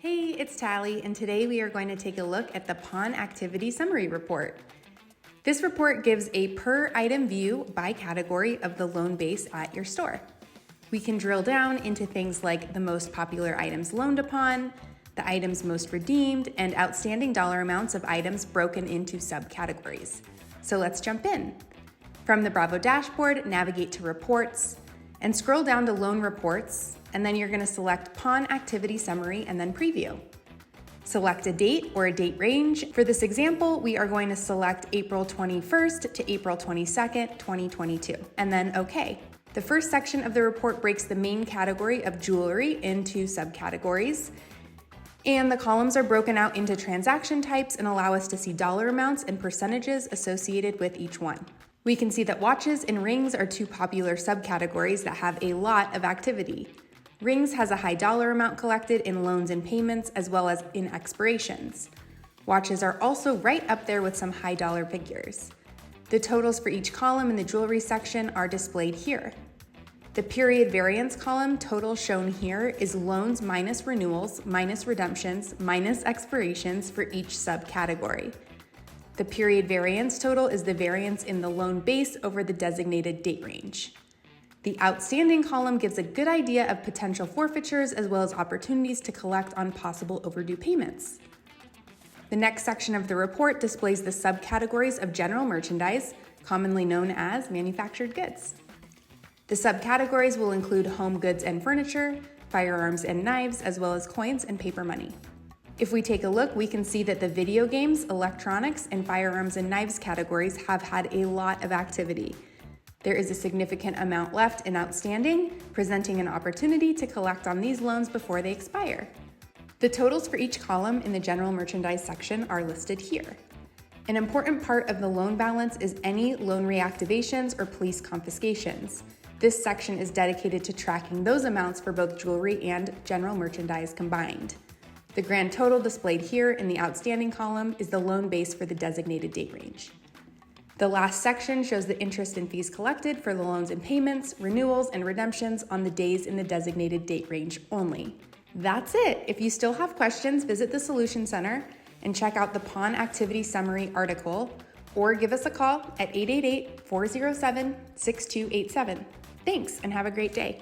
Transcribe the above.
Hey, it's Tally, and today we are going to take a look at the Pawn Activity Summary Report. This report gives a per-item view by category of the loan base at your store. We can drill down into things like the most popular items loaned upon, the items most redeemed, and outstanding dollar amounts of items broken into subcategories. So let's jump in. From the Bravo dashboard, navigate to Reports, and scroll down to Loan Reports, and then you're going to select Pawn Activity Summary and then Preview. Select a date or a date range. For this example, we are going to select April 21st to April 22nd, 2022, and then OK. The first section of the report breaks the main category of jewelry into subcategories, and the columns are broken out into transaction types and allow us to see dollar amounts and percentages associated with each one. We can see that watches and rings are two popular subcategories that have a lot of activity. Rings has a high dollar amount collected in loans and payments as well as in expirations. Watches are also right up there with some high dollar figures. The totals for each column in the jewelry section are displayed here. The period variance column total shown here is loans minus renewals, minus redemptions, minus expirations for each subcategory. The period variance total is the variance in the loan base over the designated date range. The outstanding column gives a good idea of potential forfeitures as well as opportunities to collect on possible overdue payments. The next section of the report displays the subcategories of general merchandise, commonly known as manufactured goods. The subcategories will include home goods and furniture, firearms and knives, as well as coins and paper money. If we take a look, we can see that the video games, electronics, and firearms and knives categories have had a lot of activity. There is a significant amount left in outstanding, presenting an opportunity to collect on these loans before they expire. The totals for each column in the general merchandise section are listed here. An important part of the loan balance is any loan reactivations or police confiscations. This section is dedicated to tracking those amounts for both jewelry and general merchandise combined. The grand total displayed here in the outstanding column is the loan base for the designated date range. The last section shows the interest and fees collected for the loans and payments, renewals, and redemptions on the days in the designated date range only. That's it. If you still have questions, visit the Solution Center and check out the Pawn Activity Summary article, or give us a call at 888-407-6287. Thanks, and have a great day.